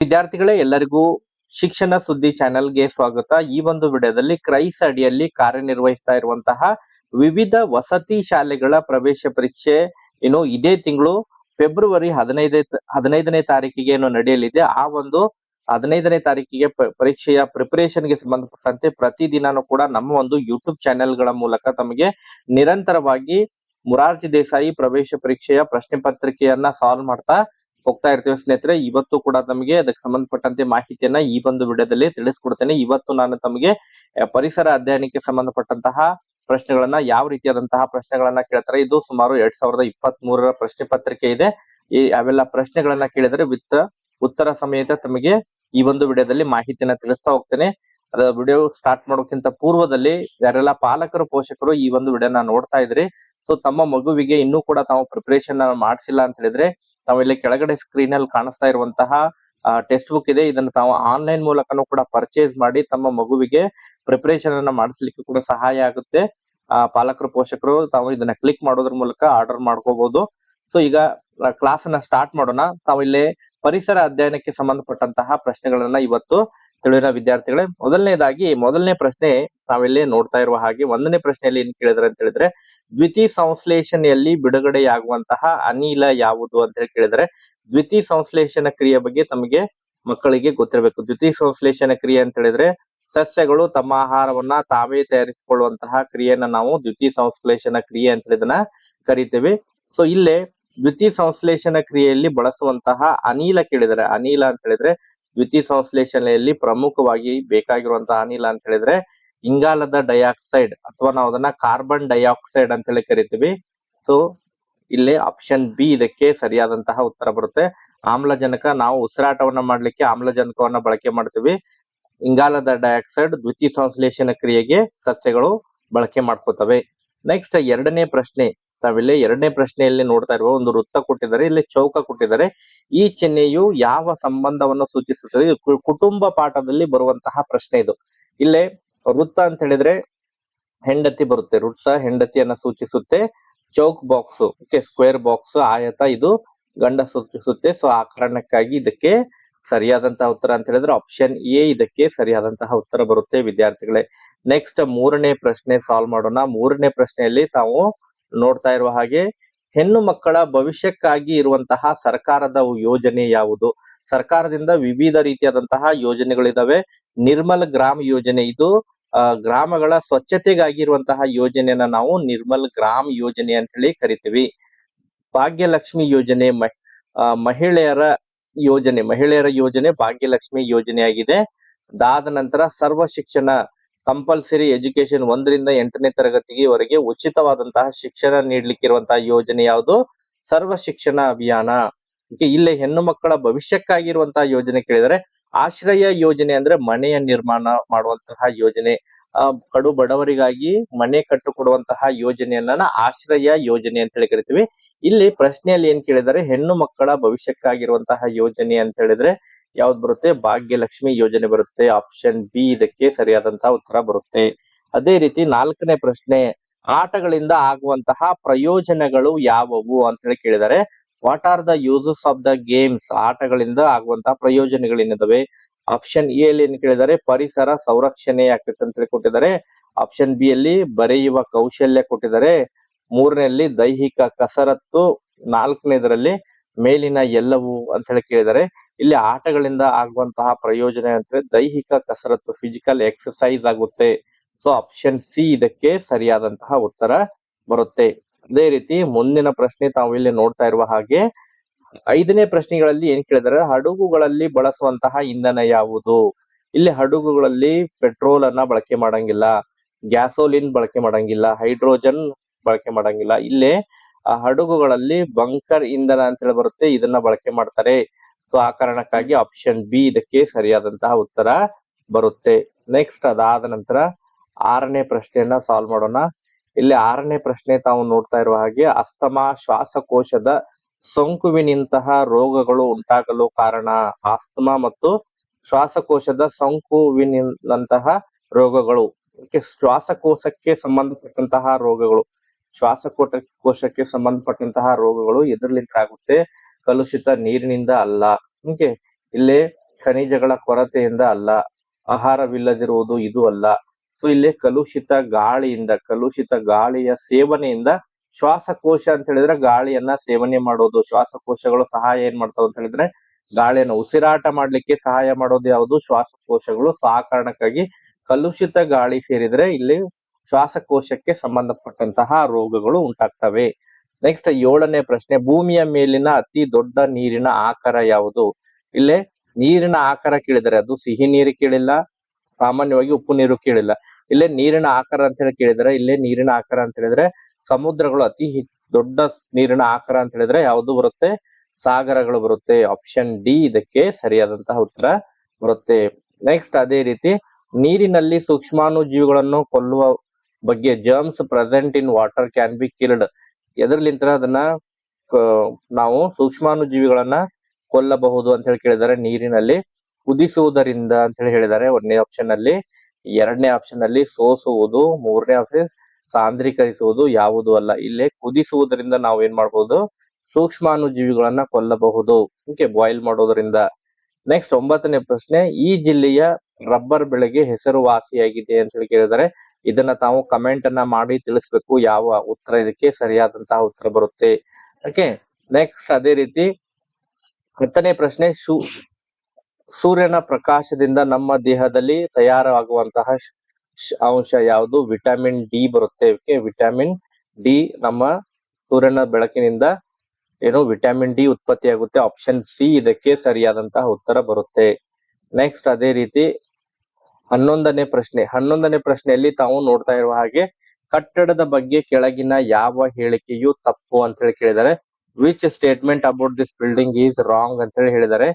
ವಿದ್ಯಾರ್ಥಿಗಳೇ, ಎಲ್ಲರಿಗೂ ಶಿಕ್ಷಣ ಸುದ್ದಿ ಚಾನೆಲ್ಗೆ ಸ್ವಾಗತ. ಈ ಒಂದು ವಿಡಿಯೋದಲ್ಲಿ ಕ್ರೈಸ್ ಅಡಿಯಲ್ಲಿ ಕಾರ್ಯನಿರ್ವಹಿಸ್ತಾ ಇರುವಂತಹ ವಿವಿಧ ವಸತಿ ಶಾಲೆಗಳ ಪ್ರವೇಶ ಪರೀಕ್ಷೆ ಇದೇ ತಿಂಗಳು ಫೆಬ್ರವರಿ 15ನೇ ತಾರೀಕಿಗೆ ನಡೆಯಲಿದೆ. ಆ ಒಂದು 15ನೇ ತಾರೀಕಿಗೆ ಪರೀಕ್ಷೆಯ ಪ್ರಿಪರೇಷನ್ಗೆ ಸಂಬಂಧಪಟ್ಟಂತೆ ಪ್ರತಿದಿನಾನು ಕೂಡ ನಮ್ಮ ಒಂದು ಯೂಟ್ಯೂಬ್ ಚಾನೆಲ್ಗಳ ಮೂಲಕ ತಮಗೆ ನಿರಂತರವಾಗಿ ಮೊರಾರ್ಜಿ ದೇಸಾಯಿ ಪ್ರವೇಶ ಪರೀಕ್ಷೆಯ ಪ್ರಶ್ನೆ ಪತ್ರಿಕೆಯನ್ನ ಸಾಲ್ವ್ ಮಾಡ್ತಾ ಹೋಗ್ತಾ ಇರ್ತೀವಿ ಸ್ನೇಹಿತರೆ. ಇವತ್ತು ಕೂಡ ತಮಗೆ ಅದಕ್ಕೆ ಸಂಬಂಧಪಟ್ಟಂತೆ ಮಾಹಿತಿಯನ್ನ ಈ ಒಂದು ವಿಡಿಯೋದಲ್ಲಿ ತಿಳಿಸ್ಕೊಡ್ತೇನೆ. ಇವತ್ತು ನಾನು ತಮಗೆ ಪರಿಸರ ಅಧ್ಯಯನಕ್ಕೆ ಸಂಬಂಧಪಟ್ಟಂತಹ ಪ್ರಶ್ನೆಗಳನ್ನ, ಯಾವ ರೀತಿಯಾದಂತಹ ಪ್ರಶ್ನೆಗಳನ್ನ ಕೇಳ್ತಾರೆ, ಇದು ಸುಮಾರು 2023ರ ಪ್ರಶ್ನೆ ಪತ್ರಿಕೆ ಇದೆ. ಅವೆಲ್ಲ ಪ್ರಶ್ನೆಗಳನ್ನ ಕೇಳಿದರೆ ವಿತ್ ಉತ್ತರ ಸಮೇತ ತಮಗೆ ಈ ಒಂದು ವಿಡಿಯೋದಲ್ಲಿ ಮಾಹಿತಿಯನ್ನ ತಿಳಿಸ್ತಾ ಹೋಗ್ತೇನೆ. ಅದ ವಿಡಿಯೋ ಸ್ಟಾರ್ಟ್ ಮಾಡೋಕ್ಕಿಂತ ಪೂರ್ವದಲ್ಲಿ ಯಾರೆಲ್ಲ ಪಾಲಕರು ಪೋಷಕರು ಈ ಒಂದು ವಿಡಿಯೋನ ನೋಡ್ತಾ ಇದ್ರಿ, ಸೊ ತಮ್ಮ ಮಗುವಿಗೆ ಇನ್ನೂ ಕೂಡ ತಾವು ಪ್ರಿಪರೇಷನ್ ಮಾಡಿಸಿಲ್ಲ ಅಂತ ಹೇಳಿದ್ರೆ ತಾವು ಇಲ್ಲಿ ಕೆಳಗಡೆ ಸ್ಕ್ರೀನ್ ಅಲ್ಲಿ ಕಾಣಿಸ್ತಾ ಇರುವಂತಹ ಟೆಕ್ಸ್ಟ್ ಬುಕ್ ಇದೆ. ಇದನ್ನು ತಾವು ಆನ್ಲೈನ್ ಮೂಲಕನೂ ಕೂಡ ಪರ್ಚೇಸ್ ಮಾಡಿ ತಮ್ಮ ಮಗುವಿಗೆ ಪ್ರಿಪರೇಷನ್ ಅನ್ನ ಮಾಡಿಸ್ಲಿಕ್ಕೆ ಕೂಡ ಸಹಾಯ ಆಗುತ್ತೆ. ಪಾಲಕರು ಪೋಷಕರು ತಾವು ಇದನ್ನ ಕ್ಲಿಕ್ ಮಾಡೋದ್ರ ಮೂಲಕ ಆರ್ಡರ್ ಮಾಡ್ಕೋಬಹುದು. ಸೊ ಈಗ ಕ್ಲಾಸ್ ಅನ್ನ ಸ್ಟಾರ್ಟ್ ಮಾಡೋಣ. ತಾವು ಇಲ್ಲಿ ಪರಿಸರ ಅಧ್ಯಯನಕ್ಕೆ ಸಂಬಂಧಪಟ್ಟಂತಹ ಪ್ರಶ್ನೆಗಳನ್ನ ಇವತ್ತು ತಿಳಿಯೋಣ ವಿದ್ಯಾರ್ಥಿಗಳೇ. ಮೊದಲನೇ ಪ್ರಶ್ನೆ ನಾವಿಲ್ಲಿ ನೋಡ್ತಾ ಇರುವ ಹಾಗೆ, 1ನೇ ಪ್ರಶ್ನೆಯಲ್ಲಿ ಏನ್ ಕೇಳಿದ್ರೆ ಅಂತ ಹೇಳಿದ್ರೆ, ದ್ವಿತೀಯ ಸಂಶ್ಲೇಷಣೆಯಲ್ಲಿ ಬಿಡುಗಡೆಯಾಗುವಂತಹ ಅನಿಲ ಯಾವುದು ಅಂತ ಹೇಳಿ ಕೇಳಿದ್ರೆ, ದ್ವಿತೀಯ ಸಂಶ್ಲೇಷಣ ಕ್ರಿಯೆ ಬಗ್ಗೆ ತಮಗೆ ಮಕ್ಕಳಿಗೆ ಗೊತ್ತಿರಬೇಕು. ದ್ವಿತೀಯ ಸಂಶ್ಲೇಷಣ ಕ್ರಿಯೆ ಅಂತ ಹೇಳಿದ್ರೆ ಸಸ್ಯಗಳು ತಮ್ಮ ಆಹಾರವನ್ನ ತಾವೇ ತಯಾರಿಸಿಕೊಳ್ಳುವಂತಹ ಕ್ರಿಯೆಯನ್ನ ನಾವು ದ್ವಿತೀಯ ಸಂಶ್ಲೇಷಣ ಕ್ರಿಯೆ ಅಂತ ಇದನ್ನ ಕರಿತೇವೆ. ಸೊ ಇಲ್ಲೇ ದ್ವಿತೀಯ ಸಂಶ್ಲೇಷಣ ಕ್ರಿಯೆಯಲ್ಲಿ ಬಳಸುವಂತಹ ಅನಿಲ ಕೇಳಿದರೆ, ಅನಿಲ ಅಂತ ಹೇಳಿದ್ರೆ ದ್ವಿತೀಯ ಸಂಶ್ಲೇಷಣೆಯಲ್ಲಿ ಪ್ರಮುಖವಾಗಿ ಬೇಕಾಗಿರುವಂತಹ ಅನಿಲ ಅಂತ ಹೇಳಿದ್ರೆ ಇಂಗಾಲದ ಡೈಆಕ್ಸೈಡ್, ಅಥವಾ ನಾವು ಅದನ್ನ ಕಾರ್ಬನ್ ಡೈಆಕ್ಸೈಡ್ ಅಂತ ಹೇಳಿ ಕರಿತೀವಿ. ಸೊ ಇಲ್ಲಿ ಆಪ್ಷನ್ ಬಿ ಇದಕ್ಕೆ ಸರಿಯಾದಂತಹ ಉತ್ತರ ಬರುತ್ತೆ. ಆಮ್ಲಜನಕ, ನಾವು ಉಸಿರಾಟವನ್ನ ಮಾಡ್ಲಿಕ್ಕೆ ಆಮ್ಲಜನಕವನ್ನ ಬಳಕೆ ಮಾಡ್ತೀವಿ. ಇಂಗಾಲದ ಡೈಆಕ್ಸೈಡ್ ದ್ವಿತೀಯ ಸಂಶ್ಲೇಷಣ ಕ್ರಿಯೆಗೆ ಸಸ್ಯಗಳು ಬಳಕೆ ಮಾಡ್ಕೋತವೆ. ನೆಕ್ಸ್ಟ್ 2ನೇ ಪ್ರಶ್ನೆ, ನಾವಿಲ್ಲಿ 2ನೇ ಪ್ರಶ್ನೆಯಲ್ಲಿ ನೋಡ್ತಾ ಇರುವ ಒಂದು ವೃತ್ತ ಕೊಟ್ಟಿದ್ದಾರೆ, ಇಲ್ಲಿ ಚೌಕ ಕೊಟ್ಟಿದ್ದಾರೆ. ಈ ಚಿಹ್ನೆಯು ಯಾವ ಸಂಬಂಧವನ್ನು ಸೂಚಿಸುತ್ತದೆ? ಕುಟುಂಬ ಪಾಠದಲ್ಲಿ ಬರುವಂತಹ ಪ್ರಶ್ನೆ ಇದು. ಇಲ್ಲೇ ವೃತ್ತ ಅಂತ ಹೇಳಿದ್ರೆ ಹೆಂಡತಿ ಬರುತ್ತೆ, ವೃತ್ತ ಹೆಂಡತಿಯನ್ನ ಸೂಚಿಸುತ್ತೆ. ಚೌಕ್ ಬಾಕ್ಸ್ ಸ್ಕ್ವೇರ್ ಬಾಕ್ಸ್ ಆಯತ ಇದು ಗಂಡ ಸೂಚಿಸುತ್ತೆ. ಸೊ ಆ ಕಾರಣಕ್ಕಾಗಿ ಇದಕ್ಕೆ ಸರಿಯಾದಂತಹ ಉತ್ತರ ಅಂತ ಹೇಳಿದ್ರೆ ಆಪ್ಷನ್ ಎ ಇದಕ್ಕೆ ಸರಿಯಾದಂತಹ ಉತ್ತರ ಬರುತ್ತೆ ವಿದ್ಯಾರ್ಥಿಗಳೇ. ನೆಕ್ಸ್ಟ್ 3ನೇ ಪ್ರಶ್ನೆ ಸಾಲ್ವ್ ಮಾಡೋಣ. 3ನೇ ಪ್ರಶ್ನೆಯಲ್ಲಿ ತಾವು ನೋಡ್ತಾ ಇರುವ ಹಾಗೆ, ಹೆಣ್ಣು ಮಕ್ಕಳ ಭವಿಷ್ಯಕ್ಕಾಗಿ ಇರುವಂತಹ ಸರ್ಕಾರದ ಯೋಜನೆ ಯಾವುದು? ಸರ್ಕಾರದಿಂದ ವಿವಿಧ ರೀತಿಯಾದಂತಹ ಯೋಜನೆಗಳಿದಾವೆ. ನಿರ್ಮಲ್ ಗ್ರಾಮ್ ಯೋಜನೆ, ಇದು ಗ್ರಾಮಗಳ ಸ್ವಚ್ಛತೆಗಾಗಿ ಇರುವಂತಹ ಯೋಜನೆಯನ್ನ ನಾವು ನಿರ್ಮಲ್ ಗ್ರಾಮ್ ಯೋಜನೆ ಅಂತ ಹೇಳಿ ಕರಿತೀವಿ. ಭಾಗ್ಯಲಕ್ಷ್ಮಿ ಯೋಜನೆ ಮಹಿಳೆಯರ ಯೋಜನೆ ಭಾಗ್ಯಲಕ್ಷ್ಮಿ ಯೋಜನೆಯಾಗಿದೆ. ಅದಾದ ನಂತರ ಸರ್ವ ಶಿಕ್ಷಣ ಕಂಪಲ್ಸರಿ ಎಜುಕೇಶನ್ 1ರಿಂದ 8ನೇ ತರಗತಿವರೆಗೆ ಉಚಿತವಾದಂತಹ ಶಿಕ್ಷಣ ನೀಡ್ಲಿಕ್ಕೆ ಇರುವಂತಹ ಯೋಜನೆ ಯಾವುದು? ಸರ್ವ ಶಿಕ್ಷಣ ಅಭಿಯಾನ. ಇಲ್ಲಿ ಹೆಣ್ಣು ಮಕ್ಕಳ ಭವಿಷ್ಯಕ್ಕಾಗಿರುವಂತಹ ಯೋಜನೆ ಕೇಳಿದರೆ ಆಶ್ರಯ ಯೋಜನೆ ಅಂದ್ರೆ ಮನೆಯ ನಿರ್ಮಾಣ ಮಾಡುವಂತಹ ಯೋಜನೆ. ಕಡು ಬಡವರಿಗಾಗಿ ಮನೆ ಕಟ್ಟುಕೊಡುವಂತಹ ಯೋಜನೆಯನ್ನ ಆಶ್ರಯ ಯೋಜನೆ ಅಂತ ಹೇಳಿ ಕರಿತೀವಿ. ಇಲ್ಲಿ ಪ್ರಶ್ನೆಯಲ್ಲಿ ಏನ್ ಕೇಳಿದರೆ ಹೆಣ್ಣು ಮಕ್ಕಳ ಭವಿಷ್ಯಕ್ಕಾಗಿರುವಂತಹ ಯೋಜನೆ ಅಂತ ಹೇಳಿದ್ರೆ ಯಾವ್ದು ಬರುತ್ತೆ? ಭಾಗ್ಯಲಕ್ಷ್ಮಿ ಯೋಜನೆ ಬರುತ್ತೆ. ಆಪ್ಷನ್ ಬಿ ಇದಕ್ಕೆ ಸರಿಯಾದಂತಹ ಉತ್ತರ ಬರುತ್ತೆ. ಅದೇ ರೀತಿ 4ನೇ ಪ್ರಶ್ನೆ, ಆಟಗಳಿಂದ ಆಗುವಂತಹ ಪ್ರಯೋಜನಗಳು ಯಾವುವು ಅಂತ ಹೇಳಿ ಕೇಳಿದರೆ, what are the uses of the games? ಆಟಗಳಿಂದ ಆಗುವಂತಹ ಪ್ರಯೋಜನಗಳೇನಿದಾವೆ? ಆಪ್ಷನ್ ಎ ಅಲ್ಲಿ ಏನ್ ಕೇಳಿದರೆ ಪರಿಸರ ಸಂರಕ್ಷಣೆ ಆಗ್ತೈತೆ ಅಂತ ಹೇಳಿ ಕೊಟ್ಟಿದ್ದಾರೆ. ಆಪ್ಷನ್ ಬಿ ಅಲ್ಲಿ ಬರೆಯುವ ಕೌಶಲ್ಯ ಕೊಟ್ಟಿದ್ದಾರೆ. 3ನೇದಲ್ಲಿ ದೈಹಿಕ ಕಸರತ್ತು, 4ನೇದರಲ್ಲಿ ಮೇಲಿನ ಎಲ್ಲವೂ ಅಂತ ಹೇಳಿ ಕೇಳಿದರೆ, ಇಲ್ಲಿ ಆಟಗಳಿಂದ ಆಗುವಂತಹ ಪ್ರಯೋಜನ ಅಂದ್ರೆ ದೈಹಿಕ ಕಸರತ್ತು, ಫಿಸಿಕಲ್ ಎಕ್ಸರ್ಸೈಸ್ ಆಗುತ್ತೆ. ಸೊ ಆಪ್ಷನ್ ಸಿ ಇದಕ್ಕೆ ಸರಿಯಾದಂತಹ ಉತ್ತರ ಬರುತ್ತೆ. ಅದೇ ರೀತಿ ಮುಂದಿನ ಪ್ರಶ್ನೆ ತಾವು ಇಲ್ಲಿ ನೋಡ್ತಾ ಇರುವ ಹಾಗೆ, 5ನೇ ಪ್ರಶ್ನೆಗಳಲ್ಲಿ ಏನ್ ಕೇಳಿದರೆ ಹಡಗುಗಳಲ್ಲಿ ಬಳಸುವಂತಹ ಇಂಧನ ಯಾವುದು? ಇಲ್ಲಿ ಹಡಗುಗಳಲ್ಲಿ ಪೆಟ್ರೋಲ್ ಅನ್ನ ಬಳಕೆ ಮಾಡಂಗಿಲ್ಲ, ಗ್ಯಾಸೋಲಿನ್ ಬಳಕೆ ಮಾಡಂಗಿಲ್ಲ, ಹೈಡ್ರೋಜನ್ ಬಳಕೆ ಮಾಡಂಗಿಲ್ಲ. ಇಲ್ಲೇ ಹಡಗುಗಳಲ್ಲಿ ಬಂಕರ್ ಇಂಧನ ಅಂತ ಹೇಳಿ ಬರುತ್ತೆ, ಇದನ್ನ ಬಳಕೆ ಮಾಡ್ತಾರೆ. ಸೊ ಆ ಕಾರಣಕ್ಕಾಗಿ ಆಪ್ಷನ್ ಬಿ ಇದಕ್ಕೆ ಸರಿಯಾದಂತಹ ಉತ್ತರ ಬರುತ್ತೆ. ನೆಕ್ಸ್ಟ್ ಅದಾದ ನಂತರ 6ನೇ ಪ್ರಶ್ನೆಯನ್ನ ಸಾಲ್ವ್ ಮಾಡೋಣ. ಇಲ್ಲಿ 6ನೇ ಪ್ರಶ್ನೆ ತಾವು ನೋಡ್ತಾ ಇರುವ ಹಾಗೆ, ಅಸ್ತಮಾ ಶ್ವಾಸಕೋಶದ ಸೋಂಕುವಿನಂತಹ ರೋಗಗಳು ಉಂಟಾಗಲು ಕಾರಣ? ಆಸ್ತಮಾ ಮತ್ತು ಶ್ವಾಸಕೋಶದ ಸೋಂಕುವಿನಂತಹ ರೋಗಗಳು, ಶ್ವಾಸಕೋಶಕ್ಕೆ ಸಂಬಂಧಪಟ್ಟಂತಹ ರೋಗಗಳು, ಶ್ವಾಸಕೋಶಕ್ಕೆ ಸಂಬಂಧಪಟ್ಟಂತಹ ರೋಗಗಳು ಎದುರ್ಲಿಂದ ಆಗುತ್ತೆ, ಕಲುಷಿತ ನೀರಿನಿಂದ ಅಲ್ಲ. ಇಲ್ಲಿ ಖನಿಜಗಳ ಕೊರತೆಯಿಂದ ಅಲ್ಲ, ಆಹಾರವಿಲ್ಲದಿರುವುದು ಇದು ಅಲ್ಲ. ಸೊ ಇಲ್ಲಿ ಕಲುಷಿತ ಗಾಳಿಯ ಸೇವನೆಯಿಂದ ಶ್ವಾಸಕೋಶ ಅಂತ ಹೇಳಿದ್ರೆ ಗಾಳಿಯನ್ನ ಸೇವನೆ ಮಾಡೋದು, ಶ್ವಾಸಕೋಶಗಳು ಸಹಾಯ ಏನ್ ಮಾಡ್ತಾವ ಅಂತ ಹೇಳಿದ್ರೆ ಗಾಳಿಯನ್ನು ಉಸಿರಾಟ ಮಾಡ್ಲಿಕ್ಕೆ ಸಹಾಯ ಮಾಡೋದು ಯಾವುದು, ಶ್ವಾಸಕೋಶಗಳು. ಸೊ ಆ ಕಾರಣಕ್ಕಾಗಿ ಕಲುಷಿತ ಗಾಳಿ ಸೇರಿದ್ರೆ ಇಲ್ಲಿ ಶ್ವಾಸಕೋಶಕ್ಕೆ ಸಂಬಂಧಪಟ್ಟಂತಹ ರೋಗಗಳು ಉಂಟಾಗ್ತವೆ. ನೆಕ್ಸ್ಟ್ 7ನೇ ಪ್ರಶ್ನೆ, ಭೂಮಿಯ ಮೇಲಿನ ಅತಿ ದೊಡ್ಡ ನೀರಿನ ಆಕಾರ ಯಾವುದು? ಇಲ್ಲೇ ನೀರಿನ ಆಕಾರ ಕೇಳಿದರೆ ಅದು ಸಿಹಿ ನೀರು ಕೇಳಿಲ್ಲ, ಸಾಮಾನ್ಯವಾಗಿ ಉಪ್ಪು ನೀರು ಕೇಳಿಲ್ಲ. ಇಲ್ಲೇ ನೀರಿನ ಆಕಾರ ಅಂತ ಹೇಳಿ ಕೇಳಿದರೆ ಇಲ್ಲೇ ನೀರಿನ ಆಕಾರ ಅಂತ ಹೇಳಿದ್ರೆ ಸಮುದ್ರಗಳು ಅತಿ ದೊಡ್ಡ ನೀರಿನ ಆಕಾರ ಅಂತ ಹೇಳಿದ್ರೆ ಯಾವುದು ಬರುತ್ತೆ, ಸಾಗರಗಳು ಬರುತ್ತೆ. ಆಪ್ಷನ್ ಡಿ ಇದಕ್ಕೆ ಸರಿಯಾದಂತಹ ಉತ್ತರ ಬರುತ್ತೆ. ನೆಕ್ಸ್ಟ್ ಅದೇ ರೀತಿ ನೀರಿನಲ್ಲಿ ಸೂಕ್ಷ್ಮಾಣುಜೀವಿಗಳನ್ನು ಕೊಲ್ಲುವ ಬಗ್ಗೆ, germs present in water can be killed, ಎದರ್ಲಿಂತ ಅದನ್ನ ನಾವು ಸೂಕ್ಷ್ಮಾಣುಜೀವಿಗಳನ್ನ ಕೊಲ್ಲಬಹುದು ಅಂತ ಹೇಳಿ ಕೇಳಿದ್ದಾರೆ. ನೀರಿನಲ್ಲಿ ಕುದಿಸುವುದರಿಂದ ಅಂತ ಹೇಳಿ ಹೇಳಿದ್ದಾರೆ 1ನೇ ಆಪ್ಷನ್ ಅಲ್ಲಿ. 2ನೇ ಆಪ್ಷನ್ ಅಲ್ಲಿ ಸೋಸುವುದು, 3ನೇ ಆಪ್ಷನ್ ಸಾಂದ್ರೀಕರಿಸುವುದು ಯಾವುದು ಅಲ್ಲ. ಇಲ್ಲೇ ಕುದಿಸುವುದರಿಂದ ನಾವು ಏನ್ ಮಾಡಬಹುದು, ಸೂಕ್ಷ್ಮಾಣುಜೀವಿಗಳನ್ನ ಕೊಲ್ಲಬಹುದು, ಓಕೆ, ಬಾಯ್ಲ್ ಮಾಡೋದ್ರಿಂದ. ನೆಕ್ಸ್ಟ್ 9ನೇ ಪ್ರಶ್ನೆ, ಈ ಜಿಲ್ಲೆಯ ರಬ್ಬರ್ ಬೆಳೆಗೆ ಹೆಸರುವಾಸಿಯಾಗಿದೆ ಅಂತ ಹೇಳಿ ಕೇಳಿದರೆ ಇದನ್ನ ತಾವು ಕಮೆಂಟ್ ಅನ್ನ ಮಾಡಿ ತಿಳಿಸ್ಬೇಕು ಯಾವ ಉತ್ತರ ಇದಕ್ಕೆ ಸರಿಯಾದಂತಹ ಉತ್ತರ ಬರುತ್ತೆ. ಓಕೆ, ನೆಕ್ಸ್ಟ್ ಅದೇ ರೀತಿ 10ನೇ ಪ್ರಶ್ನೆ, ಸೂರ್ಯನ ಪ್ರಕಾಶದಿಂದ ನಮ್ಮ ದೇಹದಲ್ಲಿ ತಯಾರಾಗುವಂತಹ ಅಂಶ ಯಾವುದು? ವಿಟಮಿನ್ ಡಿ ಬರುತ್ತೆ. ಓಕೆ, ವಿಟಮಿನ್ ಡಿ ನಮ್ಮ ಸೂರ್ಯನ ಬೆಳಕಿನಿಂದ ವಿಟಮಿನ್ ಡಿ ಉತ್ಪತ್ತಿಯಾಗುತ್ತೆ. ಆಪ್ಷನ್ ಸಿ ಇದಕ್ಕೆ ಸರಿಯಾದಂತಹ ಉತ್ತರ ಬರುತ್ತೆ. ನೆಕ್ಸ್ಟ್ ಅದೇ ರೀತಿ 11ನೇ ಪ್ರಶ್ನೆಯಲ್ಲಿ ತಾವು ನೋಡ್ತಾ ಇರುವ ಹಾಗೆ ಕಟ್ಟಡದ ಬಗ್ಗೆ ಕೆಳಗಿನ ಯಾವ ಹೇಳಿಕೆಯು ತಪ್ಪು ಅಂತ ಹೇಳಿ ಕೇಳಿದ್ದಾರೆ. Which statement about this building is wrong ಅಂತ ಹೇಳಿ ಹೇಳಿದ್ದಾರೆ.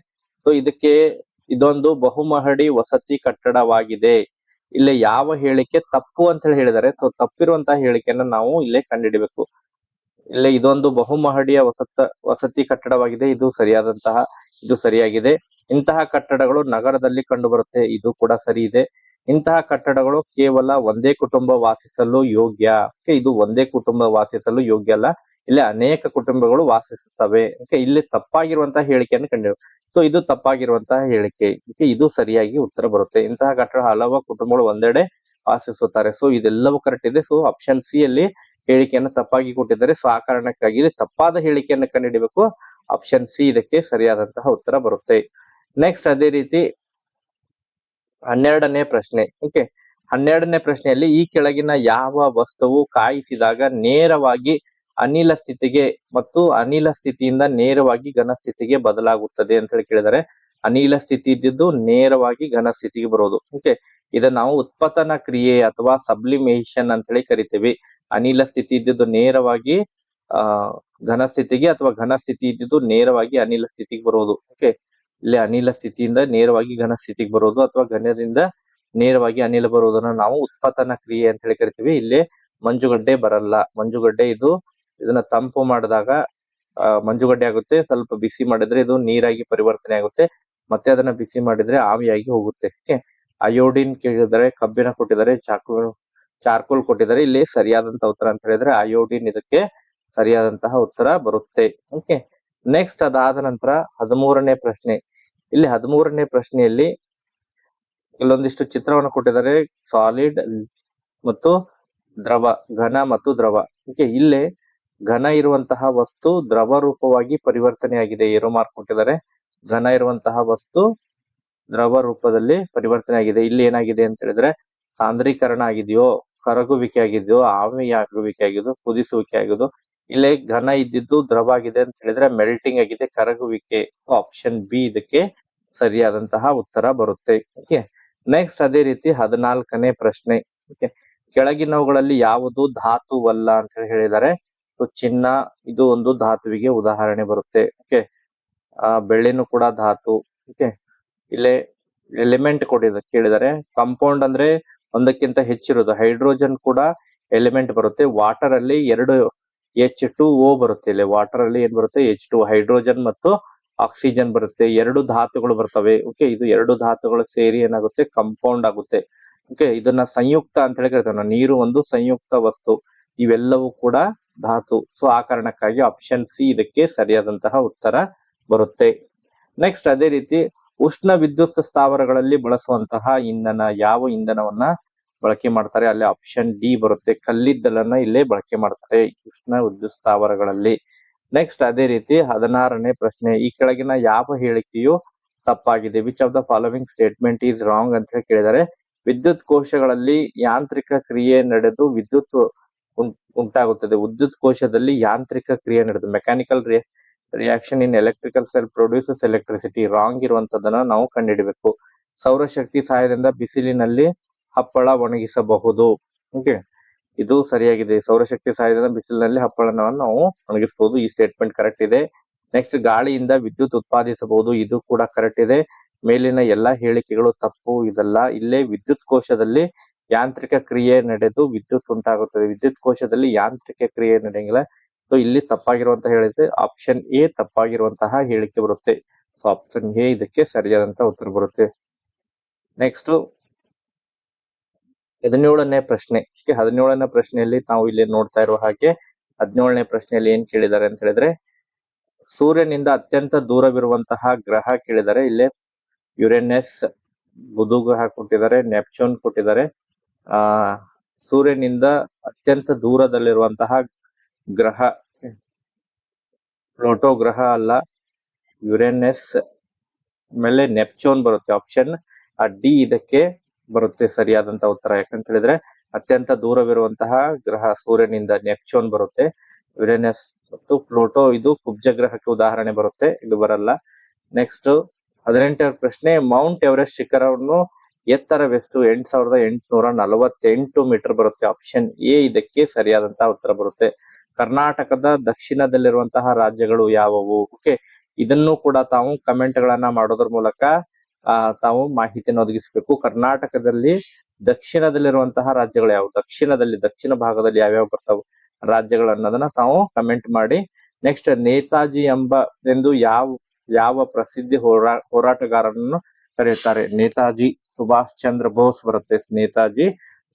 ಸೊ ಇದೊಂದು ಬಹುಮಹಡಿ ವಸತಿ ಕಟ್ಟಡವಾಗಿದೆ. ಇಲ್ಲಿ ಯಾವ ಹೇಳಿಕೆ ತಪ್ಪು ಅಂತ ಹೇಳಿ ಹೇಳಿದ್ದಾರೆ. ಸೊ ತಪ್ಪಿರುವಂತಹ ಹೇಳಿಕೆಯನ್ನ ನಾವು ಇಲ್ಲೇ ಕಂಡುಹಿಡಿಬೇಕು. ಇಲ್ಲೇ ಇದೊಂದು ಬಹುಮಹಡಿಯ ವಸತಿ ಕಟ್ಟಡವಾಗಿದೆ, ಇದು ಸರಿಯಾಗಿದೆ. ಇಂತಹ ಕಟ್ಟಡಗಳು ನಗರದಲ್ಲಿ ಕಂಡು ಬರುತ್ತೆ, ಇದು ಕೂಡ ಸರಿ ಇದೆ. ಇಂತಹ ಕಟ್ಟಡಗಳು ಕೇವಲ ಒಂದೇ ಕುಟುಂಬ ವಾಸಿಸಲು ಯೋಗ್ಯ, ಇದು ಒಂದೇ ಕುಟುಂಬ ವಾಸಿಸಲು ಯೋಗ್ಯ ಅಲ್ಲ, ಇಲ್ಲಿ ಅನೇಕ ಕುಟುಂಬಗಳು ವಾಸಿಸುತ್ತವೆ. ಇಲ್ಲಿ ತಪ್ಪಾಗಿರುವಂತಹ ಹೇಳಿಕೆಯನ್ನು ಕಂಡು, ಸೊ ಇದು ತಪ್ಪಾಗಿರುವಂತಹ ಹೇಳಿಕೆ, ಇದು ಸರಿಯಾಗಿ ಉತ್ತರ ಬರುತ್ತೆ. ಇಂತಹ ಕಟ್ಟಡ ಹಲವು ಕುಟುಂಬಗಳು ಒಂದೆಡೆ ವಾಸಿಸುತ್ತಾರೆ. ಸೊ ಇದೆಲ್ಲವೂ ಕರೆಕ್ಟ್ ಇದೆ. ಸೊ ಆಪ್ಷನ್ ಸಿ ಅಲ್ಲಿ ಹೇಳಿಕೆಯನ್ನು ತಪ್ಪಾಗಿ ಕೊಟ್ಟಿದ್ದಾರೆ. ಸೊ ಆ ಕಾರಣಕ್ಕಾಗಿ ಇಲ್ಲಿ ತಪ್ಪಾದ ಹೇಳಿಕೆಯನ್ನು ಕಂಡುಹಿಡಿಬೇಕು. ಆಪ್ಷನ್ ಸಿ ಇದಕ್ಕೆ ಸರಿಯಾದಂತಹ ಉತ್ತರ ಬರುತ್ತೆ. ನೆಕ್ಸ್ಟ್ ಅದೇ ರೀತಿ 12ನೇ ಪ್ರಶ್ನೆ. ಓಕೆ, 12ನೇ ಪ್ರಶ್ನೆಯಲ್ಲಿ ಈ ಕೆಳಗಿನ ಯಾವ ವಸ್ತುವು ಕಾಯಿಸಿದಾಗ ನೇರವಾಗಿ ಅನಿಲ ಸ್ಥಿತಿಗೆ ಮತ್ತು ಅನಿಲ ಸ್ಥಿತಿಯಿಂದ ನೇರವಾಗಿ ಘನ ಸ್ಥಿತಿಗೆ ಬದಲಾಗುತ್ತದೆ ಅಂತ ಹೇಳಿ ಕೇಳಿದರೆ, ಅನಿಲ ಸ್ಥಿತಿ ಇದ್ದಿದ್ದು ನೇರವಾಗಿ ಘನ ಸ್ಥಿತಿಗೆ ಬರೋದು. ಓಕೆ, ಇದನ್ನ ನಾವು ಉತ್ಪತನ ಕ್ರಿಯೆ ಅಥವಾ ಸಬ್ಲಿಮೇಷನ್ ಅಂತ ಹೇಳಿ ಕರಿತೀವಿ. ಅನಿಲ ಸ್ಥಿತಿ ಇದ್ದಿದ್ದು ನೇರವಾಗಿ ಘನ ಸ್ಥಿತಿಗೆ ಅಥವಾ ಘನ ಸ್ಥಿತಿ ಇದ್ದಿದ್ದು ನೇರವಾಗಿ ಅನಿಲ ಸ್ಥಿತಿಗೆ ಬರೋದು. ಓಕೆ, ಇಲ್ಲಿ ಅನಿಲ ಸ್ಥಿತಿಯಿಂದ ನೇರವಾಗಿ ಘನ ಸ್ಥಿತಿಗೆ ಬರೋದು ಅಥವಾ ಘನದಿಂದ ನೇರವಾಗಿ ಅನಿಲ ಬರೋದನ್ನ ನಾವು ಉತ್ಪತನ ಕ್ರಿಯೆ ಅಂತ ಹೇಳಿ ಕರಿತೀವಿ. ಇಲ್ಲಿ ಮಂಜುಗಡ್ಡೆ ಬರಲ್ಲ. ಮಂಜುಗಡ್ಡೆ ಇದನ್ನ ತಂಪು ಮಾಡಿದಾಗ ಮಂಜುಗಡ್ಡೆ ಆಗುತ್ತೆ, ಸ್ವಲ್ಪ ಬಿಸಿ ಮಾಡಿದ್ರೆ ಇದು ನೀರಾಗಿ ಪರಿವರ್ತನೆ ಆಗುತ್ತೆ, ಮತ್ತೆ ಅದನ್ನ ಬಿಸಿ ಮಾಡಿದ್ರೆ ಆವಿಯಾಗಿ ಹೋಗುತ್ತೆ. ಓಕೆ, ಅಯೋಡಿನ್ ಕೇಳಿದರೆ, ಕಬ್ಬಿಣ ಕೊಟ್ಟಿದ್ದಾರೆ, ಚಾರ್ಕೋಲ್ ಕೊಟ್ಟಿದ್ದಾರೆ. ಇಲ್ಲಿ ಸರಿಯಾದಂತ ಉತ್ತರ ಅಂತ ಹೇಳಿದ್ರೆ ಅಯೋಡಿನ್ ಇದಕ್ಕೆ ಸರಿಯಾದಂತಹ ಉತ್ತರ ಬರುತ್ತೆ. ಓಕೆ, ನೆಕ್ಸ್ಟ್ ಅದಾದ ನಂತರ 13ನೇ ಪ್ರಶ್ನೆ. ಇಲ್ಲಿ 13ನೇ ಪ್ರಶ್ನೆಯಲ್ಲಿ ಕೆಲವೊಂದಿಷ್ಟು ಚಿತ್ರವನ್ನು ಕೊಟ್ಟಿದ್ದಾರೆ, ಸಾಲಿಡ್ ಮತ್ತು ದ್ರವ, ಘನ ಮತ್ತು ದ್ರವ. ಓಕೆ, ಇಲ್ಲೇ ಘನ ಇರುವಂತಹ ವಸ್ತು ದ್ರವ ರೂಪವಾಗಿ ಪರಿವರ್ತನೆಯಾಗಿದೆ, ಏರೋ ಮಾರ್ಕ್ ಕೊಟ್ಟಿದ್ದಾರೆ. ಘನ ಇರುವಂತಹ ವಸ್ತು ದ್ರವ ರೂಪದಲ್ಲಿ ಪರಿವರ್ತನೆ ಆಗಿದೆ. ಇಲ್ಲಿ ಏನಾಗಿದೆ ಅಂತ ಹೇಳಿದ್ರೆ ಸಾಂದ್ರೀಕರಣ ಆಗಿದೆಯೋ, ಕರಗುವಿಕೆ ಆಗಿದೆಯೋ, ಆವಿಯಾಗುವಿಕೆ ಆಗಿದೆಯೋ, ಕುದಿಸುವಿಕೆ ಆಗಿದೆಯೋ. ಇಲ್ಲಿ ಘನ ಇದ್ದಿದ್ದು ದ್ರವ ಆಗಿದೆ ಅಂತ ಹೇಳಿದ್ರೆ ಮೆಲ್ಟಿಂಗ್ ಆಗಿದೆ, ಕರಗುವಿಕೆ. ಆಪ್ಷನ್ ಬಿ ಇದಕ್ಕೆ ಸರಿಯಾದಂತಹ ಉತ್ತರ ಬರುತ್ತೆ. ಓಕೆ, ನೆಕ್ಸ್ಟ್ ಅದೇ ರೀತಿ 14ನೇ ಪ್ರಶ್ನೆ. ಓಕೆ, ಕೆಳಗಿನವುಗಳಲ್ಲಿ ಯಾವುದು ಧಾತುವಲ್ಲ ಅಂತ ಹೇಳಿದ್ದಾರೆ. ಚಿನ್ನ ಇದು ಒಂದು ಧಾತುವಿಗೆ ಉದಾಹರಣೆ ಬರುತ್ತೆ. ಓಕೆ, ಬೆಳ್ಳಿನೂ ಕೂಡ ಧಾತು. ಓಕೆ, ಇಲ್ಲೇ ಎಲಿಮೆಂಟ್ ಕೇಳಿದರೆ ಕಾಂಪೌಂಡ್ ಅಂದ್ರೆ ಒಂದಕ್ಕಿಂತ ಹೆಚ್ಚಿರೋದು. ಹೈಡ್ರೋಜನ್ ಕೂಡ ಎಲಿಮೆಂಟ್ ಬರುತ್ತೆ. ವಾಟರ್ ಅಲ್ಲಿ 2 H2O ಬರುತ್ತೆ. ಇಲ್ಲಿ ವಾಟರ್ ಅಲ್ಲಿ ಏನ್ ಬರುತ್ತೆ, H2, ಹೈಡ್ರೋಜನ್ ಮತ್ತು ಆಕ್ಸಿಜನ್ ಬರುತ್ತೆ. 2 ಧಾತುಗಳು ಬರ್ತವೆ. ಓಕೆ, ಇದು 2 ಧಾತುಗಳು ಸೇರಿ ಏನಾಗುತ್ತೆ, ಕಾಂಪೌಂಡ್ ಆಗುತ್ತೆ. ಓಕೆ, ಇದನ್ನ ಸಂಯುಕ್ತ ಅಂತ ಹೇಳಿ ಕರಿತೇವೆ. ನೀರು ಒಂದು ಸಂಯುಕ್ತ ವಸ್ತು, ಇವೆಲ್ಲವೂ ಕೂಡ ಧಾತು. ಸೊ ಆ ಕಾರಣಕ್ಕಾಗಿ ಆಪ್ಷನ್ ಸಿ ಇದಕ್ಕೆ ಸರಿಯಾದಂತಹ ಉತ್ತರ ಬರುತ್ತೆ. ನೆಕ್ಸ್ಟ್ ಅದೇ ರೀತಿ ಉಷ್ಣ ವಿದ್ಯುತ್ ಸ್ಥಾವರಗಳಲ್ಲಿ ಬಳಸುವಂತಹ ಇಂಧನ, ಯಾವ ಇಂಧನವನ್ನ ಬಳಕೆ ಮಾಡ್ತಾರೆ? ಅಲ್ಲಿ ಆಪ್ಷನ್ ಡಿ ಬರುತ್ತೆ, ಕಲ್ಲಿದ್ದಲನ್ನ ಇಲ್ಲೇ ಬಳಕೆ ಮಾಡ್ತಾರೆ ಉಷ್ಣ ವಿದ್ಯುತ್ ಸ್ಥಾವರಗಳಲ್ಲಿ. ನೆಕ್ಸ್ಟ್ ಅದೇ ರೀತಿ 16ನೇ ಪ್ರಶ್ನೆ, ಈ ಕೆಳಗಿನ ಯಾವ ಹೇಳಿಕೆಯು ತಪ್ಪಾಗಿದೆ? Which of the following statement is wrong ಅಂತ ಹೇಳಿ ಕೇಳಿದರೆ, ವಿದ್ಯುತ್ ಕೋಶಗಳಲ್ಲಿ ಯಾಂತ್ರಿಕ ಕ್ರಿಯೆ ನಡೆದು ವಿದ್ಯುತ್ ಉಂಟಾಗುತ್ತದೆ. ವಿದ್ಯುತ್ ಕೋಶದಲ್ಲಿ ಯಾಂತ್ರಿಕ ಕ್ರಿಯೆ ನಡೆದು, mechanical reaction in electrical cell produces electricity. Wrong ಇರುವಂತದನ್ನ ನಾವು ಕಂಡುಹಿಡಬೇಕು. ಸೌರಶಕ್ತಿ ಸಹಾಯದಿಂದ ಬಿಸಿಲಿನಲ್ಲಿ ಹಪ್ಪಳ ಒಣಗಿಸಬಹುದು. ಓಕೆ, ಇದು ಸರಿಯಾಗಿದೆ. ಸೌರಶಕ್ತಿ ಸಹಾಯದಿಂದ ಬಿಸಿಲಿನಲ್ಲಿ ಹಪ್ಪಳವನ್ನು ನಾವು ಒಣಗಿಸಬಹುದು. ಈ ಸ್ಟೇಟ್ಮೆಂಟ್ ಕರೆಕ್ಟ್ ಇದೆ. ನೆಕ್ಸ್ಟ್, ಗಾಳಿಯಿಂದ ವಿದ್ಯುತ್ ಉತ್ಪಾದಿಸಬಹುದು. ಇದು ಕೂಡ ಕರೆಕ್ಟ್ ಇದೆ. ಮೇಲಿನ ಎಲ್ಲಾ ಹೇಳಿಕೆಗಳು ತಪ್ಪು. ಇದಲ್ಲ, ಇಲ್ಲೇ ವಿದ್ಯುತ್ ಕೋಶದಲ್ಲಿ ಯಾಂತ್ರಿಕ ಕ್ರಿಯೆ ನಡೆದು ವಿದ್ಯುತ್ ಉಂಟಾಗುತ್ತದೆ. ವಿದ್ಯುತ್ ಕೋಶದಲ್ಲಿ ಯಾಂತ್ರಿಕ ಕ್ರಿಯೆ ನಡೆಯಂಗಿಲ್ಲ. ಸೊ ಇಲ್ಲಿ ತಪ್ಪಾಗಿರುವಂತಹ ಹೇಳಿಕೆ ಆಪ್ಷನ್ ಎ ತಪ್ಪಾಗಿರುವಂತಹ ಹೇಳಿಕೆ ಬರುತ್ತೆ. ಸೊ ಆಪ್ಷನ್ ಎ ಇದಕ್ಕೆ ಸರಿಯಾದಂತಹ ಉತ್ತರ ಬರುತ್ತೆ. ನೆಕ್ಸ್ಟ್ 17ನೇ ಪ್ರಶ್ನೆ. 17ನೇ ಪ್ರಶ್ನೆಯಲ್ಲಿ ನಾವು ಇಲ್ಲಿ ನೋಡ್ತಾ ಇರುವ ಹಾಗೆ 17ನೇ ಪ್ರಶ್ನೆಯಲ್ಲಿ ಏನ್ ಕೇಳಿದ್ದಾರೆ ಅಂತ ಹೇಳಿದ್ರೆ, ಸೂರ್ಯನಿಂದ ಅತ್ಯಂತ ದೂರವಿರುವಂತಹ ಗ್ರಹ ಕೇಳಿದ್ದಾರೆ. ಇಲ್ಲೇ ಯುರೇನಸ್, ಬುಧ ಗ್ರಹ ಕೊಟ್ಟಿದ್ದಾರೆ, ನೆಪ್ಚೂನ್ ಕೊಟ್ಟಿದ್ದಾರೆ. ಸೂರ್ಯನಿಂದ ಅತ್ಯಂತ ದೂರದಲ್ಲಿರುವಂತಹ ಗ್ರಹ ಪ್ಲೂಟೋ ಗ್ರಹ ಅಲ್ಲ, ಯುರೇನಸ್ ಆಮೇಲೆ ನೆಪ್ಚೂನ್ ಬರುತ್ತೆ. ಆಪ್ಷನ್ ಡಿ ಇದಕ್ಕೆ ಬರುತ್ತೆ ಸರಿಯಾದಂತ ಉತ್ತರ. ಯಾಕಂತ ಹೇಳಿದ್ರೆ ಅತ್ಯಂತ ದೂರವಿರುವಂತಹ ಗ್ರಹ ಸೂರ್ಯನಿಂದ ನೆಪ್ಚೂನ್ ಬರುತ್ತೆ. ಯುರೇನಸ್ ಮತ್ತು ಪ್ಲೂಟೋ ಇದು ಕುಬ್ಜ ಗ್ರಹಕ್ಕೆ ಉದಾಹರಣೆ ಬರುತ್ತೆ, ಇದು ಬರಲ್ಲ. ನೆಕ್ಸ್ಟ್ 18ನೇ ಪ್ರಶ್ನೆ, ಮೌಂಟ್ ಎವರೆಸ್ಟ್ ಶಿಖರವನ್ನು ಎತ್ತರವೆಷ್ಟು? 8848 ಮೀಟರ್ ಬರುತ್ತೆ. ಆಪ್ಷನ್ ಎ ಇದಕ್ಕೆ ಸರಿಯಾದಂತಹ ಉತ್ತರ ಬರುತ್ತೆ. ಕರ್ನಾಟಕದ ದಕ್ಷಿಣದಲ್ಲಿರುವಂತಹ ರಾಜ್ಯಗಳು ಯಾವುವು? ಓಕೆ, ಇದನ್ನು ಕೂಡ ತಾವು ಕಮೆಂಟ್ ಗಳನ್ನ ಮಾಡೋದ್ರ ಮೂಲಕ ತಾವು ಮಾಹಿತಿಯನ್ನು ಒದಗಿಸಬೇಕು. ಕರ್ನಾಟಕದಲ್ಲಿ ದಕ್ಷಿಣದಲ್ಲಿರುವಂತಹ ರಾಜ್ಯಗಳು ಯಾವುವು? ದಕ್ಷಿಣ ಭಾಗದಲ್ಲಿ ಯಾವ್ಯಾವ ಬರ್ತಾವ ರಾಜ್ಯಗಳು ಅನ್ನೋದನ್ನ ತಾವು ಕಮೆಂಟ್ ಮಾಡಿ. ನೆಕ್ಸ್ಟ್, ನೇತಾಜಿ ಎಂದು ಯಾವ ಪ್ರಸಿದ್ಧಿ ಹೋರಾಟಗಾರರನ್ನು ಕರೆಯುತ್ತಾರೆ? ನೇತಾಜಿ ಸುಭಾಷ್ ಚಂದ್ರ ಬೋಸ್ ಬರುತ್ತೆ. ನೇತಾಜಿ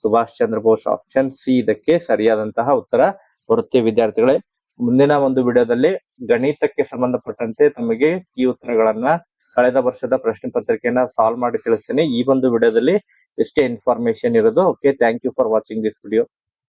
ಸುಭಾಷ್ ಚಂದ್ರ ಬೋಸ್. ಆಪ್ಷನ್ ಸಿ ಇದಕ್ಕೆ ಸರಿಯಾದಂತಹ ಉತ್ತರ ಬರುತ್ತೆ. ವಿದ್ಯಾರ್ಥಿಗಳೇ, ಮುಂದಿನ ಒಂದು ವಿಡಿಯೋದಲ್ಲಿ ಗಣಿತಕ್ಕೆ ಸಂಬಂಧಪಟ್ಟಂತೆ ತಮಗೆ ಈ ಉತ್ತರಗಳನ್ನ ಕಳೆದ ವರ್ಷದ ಪ್ರಶ್ನೆ ಪತ್ರಿಕೆಯನ್ನ ಸಾಲ್ವ್ ಮಾಡಿ ತಿಳಿಸ್ತೀನಿ. ಈ ಒಂದು ವಿಡಿಯೋದಲ್ಲಿ ಎಷ್ಟೇ ಇನ್ಫಾರ್ಮೇಶನ್ ಇರೋದು. Okay, thank you for watching this video.